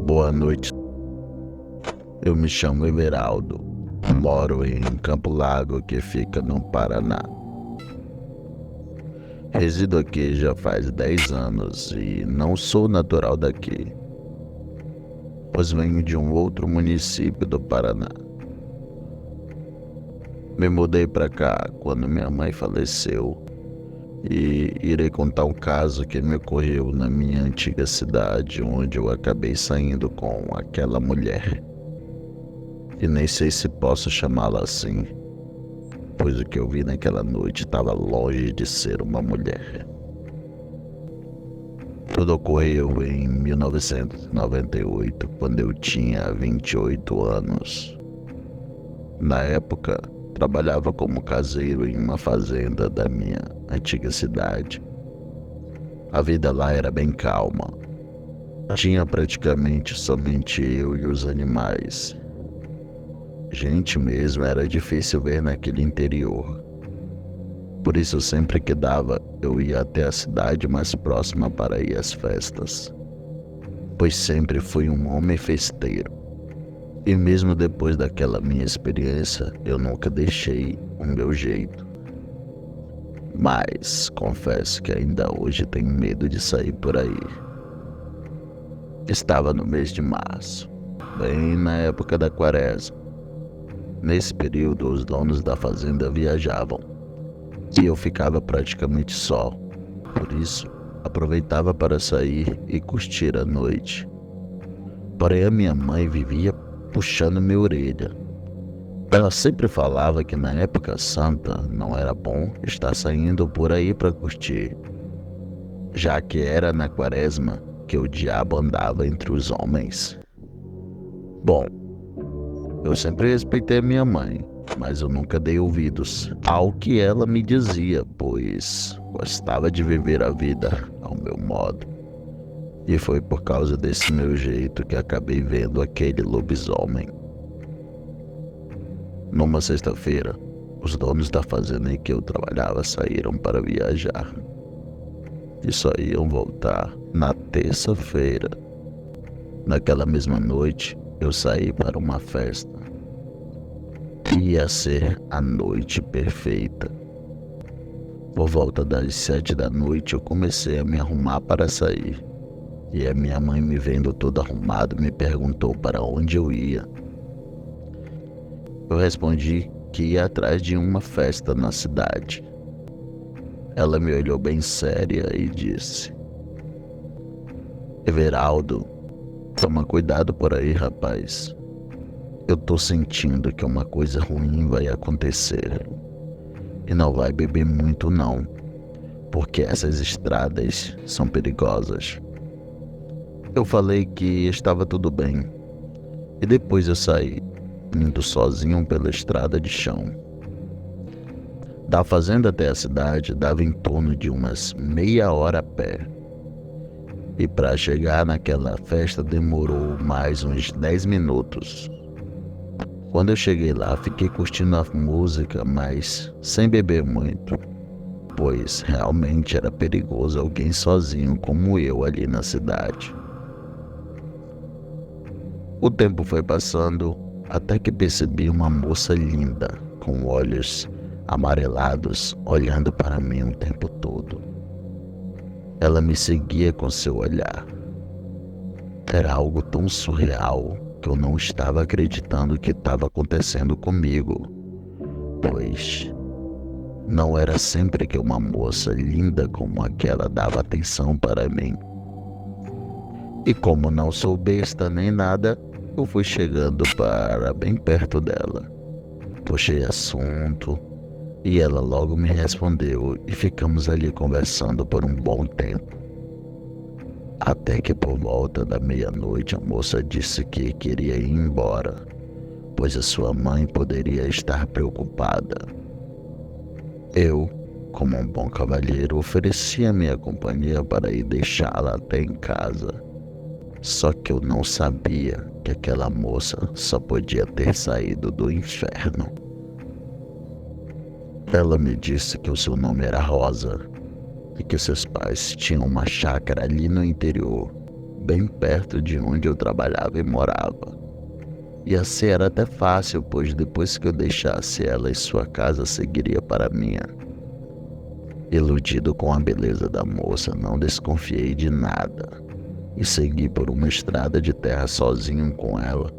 Boa noite, eu me chamo Everaldo, moro em Campo Largo, que fica no Paraná. Resido aqui já faz 10 anos e não sou natural daqui, pois venho de um outro município do Paraná. Me mudei para cá quando minha mãe faleceu e irei contar um caso que me ocorreu na minha antiga cidade, onde eu acabei saindo com aquela mulher. E nem sei se posso chamá-la assim, pois o que eu vi naquela noite estava longe de ser uma mulher. Tudo ocorreu em 1998, quando eu tinha 28 anos. Na época, trabalhava como caseiro em uma fazenda da minha antiga cidade. A vida lá era bem calma. Tinha praticamente somente eu e os animais. Gente mesmo era difícil ver naquele interior. Por isso, sempre que dava, eu ia até a cidade mais próxima para ir às festas, pois sempre fui um homem festeiro. E mesmo depois daquela minha experiência, eu nunca deixei o meu jeito. Mas confesso que ainda hoje tenho medo de sair por aí. Estava no mês de março, bem na época da quaresma. Nesse período, os donos da fazenda viajavam e eu ficava praticamente só. Por isso, aproveitava para sair e curtir a noite. Porém, a minha mãe vivia puxando minha orelha. Ela sempre falava que na época santa não era bom estar saindo por aí para curtir, já que era na quaresma que o diabo andava entre os homens. Bom, eu sempre respeitei a minha mãe, mas eu nunca dei ouvidos ao que ela me dizia, pois gostava de viver a vida ao meu modo. E foi por causa desse meu jeito que acabei vendo aquele lobisomem. Numa sexta-feira, os donos da fazenda em que eu trabalhava saíram para viajar e só iam voltar na terça-feira. Naquela mesma noite, eu saí para uma festa. Ia ser a noite perfeita. Por volta das 7 da noite, eu comecei a me arrumar para sair. E a minha mãe, me vendo todo arrumado, me perguntou para onde eu ia. Eu respondi que ia atrás de uma festa na cidade. Ela me olhou bem séria e disse: Everaldo, toma cuidado por aí, rapaz. Eu tô sentindo que uma coisa ruim vai acontecer. E não vai beber muito não, porque essas estradas são perigosas. Eu falei que estava tudo bem. E depois eu saí, indo sozinho pela estrada de chão. Da fazenda até a cidade dava em torno de umas meia hora a pé. E para chegar naquela festa demorou mais uns 10 minutos. Quando eu cheguei lá, fiquei curtindo a música, mas sem beber muito, pois realmente era perigoso alguém sozinho como eu ali na cidade. O tempo foi passando até que percebi uma moça linda, com olhos amarelados, olhando para mim o tempo todo. Ela me seguia com seu olhar. Era algo tão surreal que eu não estava acreditando que estava acontecendo comigo, pois não era sempre que uma moça linda como aquela dava atenção para mim. E como não sou besta nem nada, eu fui chegando para bem perto dela. Puxei assunto e ela logo me respondeu e ficamos ali conversando por um bom tempo. Até que por volta da meia-noite a moça disse que queria ir embora, pois a sua mãe poderia estar preocupada. Eu, como um bom cavalheiro, ofereci a minha companhia para ir deixá-la até em casa. Só que eu não sabia que aquela moça só podia ter saído do inferno. Ela me disse que o seu nome era Rosa e que seus pais tinham uma chácara ali no interior, bem perto de onde eu trabalhava e morava. E assim era até fácil, pois depois que eu deixasse ela em sua casa, seguiria para a minha. Iludido com a beleza da moça, não desconfiei de nada e segui por uma estrada de terra sozinho com ela.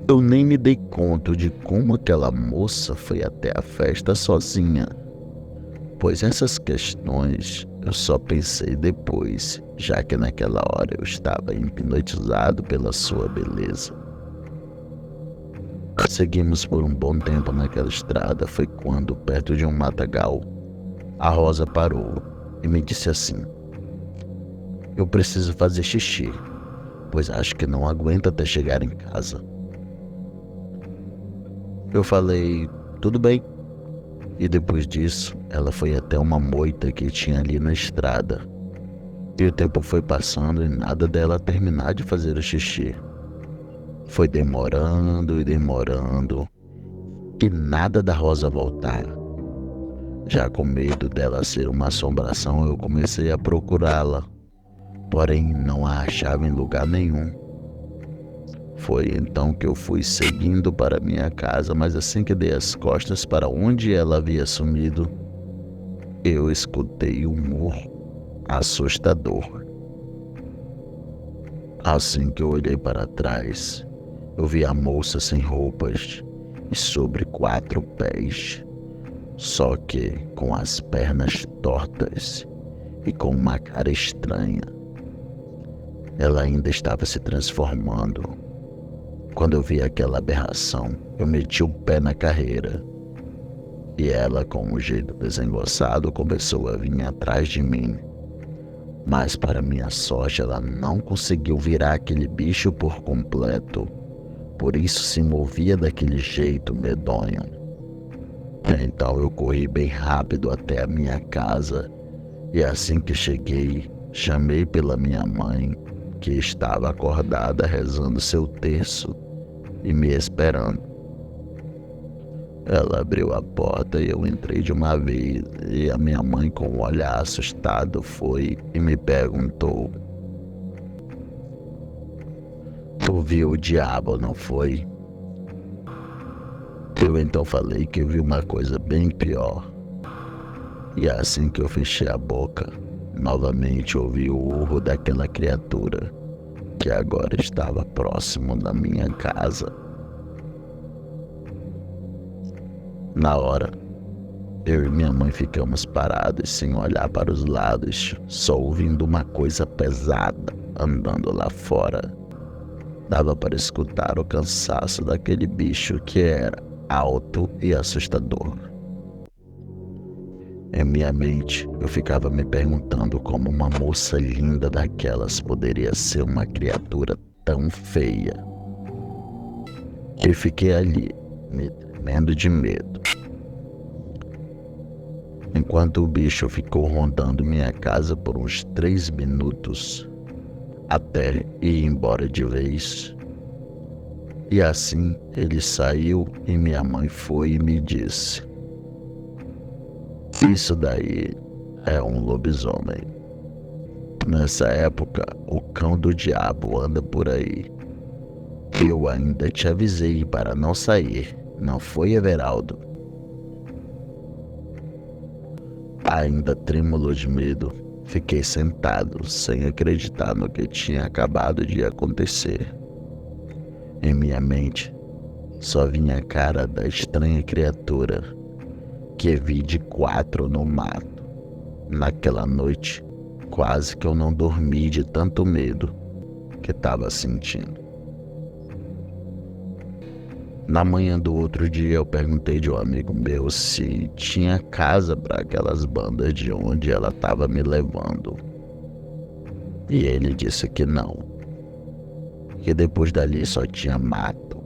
Eu nem me dei conta de como aquela moça foi até a festa sozinha, pois essas questões eu só pensei depois, já que naquela hora eu estava hipnotizado pela sua beleza. Seguimos por um bom tempo naquela estrada. Foi quando, perto de um matagal, a Rosa parou e me disse assim: eu preciso fazer xixi, pois acho que não aguento até chegar em casa. Eu falei, tudo bem. E depois disso, ela foi até uma moita que tinha ali na estrada. E o tempo foi passando e nada dela terminar de fazer o xixi. Foi demorando e demorando, e nada da Rosa voltar. Já com medo dela ser uma assombração, eu comecei a procurá-la, porém não a achava em lugar nenhum. Foi então que eu fui seguindo para minha casa, mas assim que dei as costas para onde ela havia sumido, eu escutei um urro assustador. Assim que eu olhei para trás, eu vi a moça sem roupas e sobre 4 pés, só que com as pernas tortas e com uma cara estranha. Ela ainda estava se transformando. Quando eu vi aquela aberração, eu meti o pé na carreira e ela, com um jeito desengonçado, começou a vir atrás de mim. Mas, para minha sorte, ela não conseguiu virar aquele bicho por completo. Por isso se movia daquele jeito medonho. Então eu corri bem rápido até a minha casa e assim que cheguei, chamei pela minha mãe, que estava acordada rezando seu terço e me esperando. Ela abriu a porta e eu entrei de uma vez, e a minha mãe, com um olhar assustado, foi e me perguntou: tu viu o diabo, não foi? Eu então falei que vi uma coisa bem pior. E assim que eu fechei a boca, novamente ouvi o urro daquela criatura que agora estava próximo da minha casa. Na hora, eu e minha mãe ficamos parados sem olhar para os lados, só ouvindo uma coisa pesada andando lá fora. Dava para escutar o cansaço daquele bicho que era alto e assustador. Em minha mente, eu ficava me perguntando como uma moça linda daquelas poderia ser uma criatura tão feia. E fiquei ali, me tremendo de medo. Enquanto o bicho ficou rondando minha casa por uns 3 minutos, até ir embora de vez. E assim ele saiu e minha mãe foi e me disse: isso daí é um lobisomem. Nessa época, o cão do diabo anda por aí. Eu ainda te avisei para não sair, não foi, Everaldo? Ainda trêmulo de medo, fiquei sentado, sem acreditar no que tinha acabado de acontecer. Em minha mente, só vinha a cara da estranha criatura que vi de 4 no mato. Naquela noite, quase que eu não dormi de tanto medo que estava sentindo. Na manhã do outro dia, eu perguntei de um amigo meu se tinha casa para aquelas bandas de onde ela estava me levando. E ele disse que não, que depois dali só tinha mato.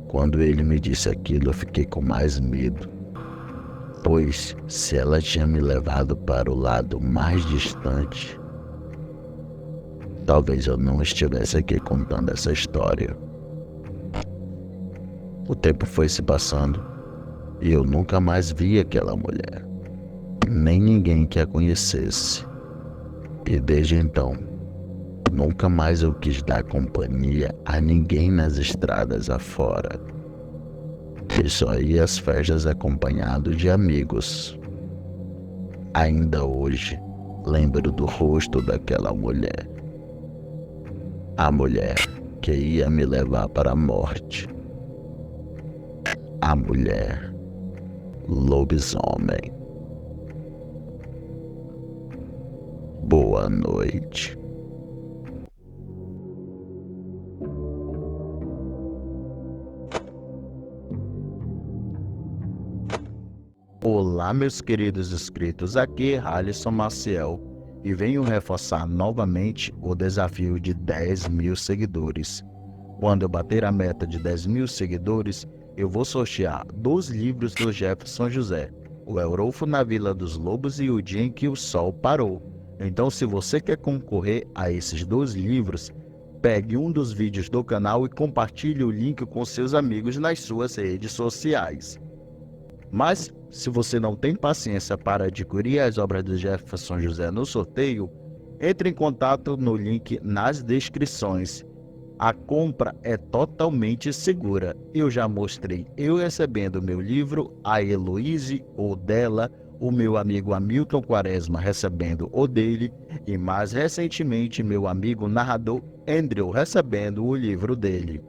Quando ele me disse aquilo, eu fiquei com mais medo, pois se ela tinha me levado para o lado mais distante, talvez eu não estivesse aqui contando essa história. O tempo foi se passando e eu nunca mais vi aquela mulher, nem ninguém que a conhecesse. E desde então, nunca mais eu quis dar companhia a ninguém nas estradas afora. E só ia às festas acompanhado de amigos. Ainda hoje, lembro do rosto daquela mulher. A mulher que ia me levar para a morte. A mulher lobisomem. Boa noite. Olá, meus queridos inscritos, aqui é Alisson Maciel e venho reforçar novamente o desafio de 10 mil seguidores. Quando eu bater a meta de 10 mil seguidores, eu vou sortear 2 livros do Jefferson José, O Eurolfo na Vila dos Lobos e O Dia em que o Sol Parou. Então, se você quer concorrer a esses 2 livros, pegue um dos vídeos do canal e compartilhe o link com seus amigos nas suas redes sociais. Mas, se você não tem paciência para adquirir as obras do Jefferson José no sorteio, entre em contato no link nas descrições. A compra é totalmente segura. Eu já mostrei eu recebendo meu livro, a Heloíse ou dela, o meu amigo Hamilton Quaresma recebendo o dele e mais recentemente meu amigo narrador Andrew recebendo o livro dele.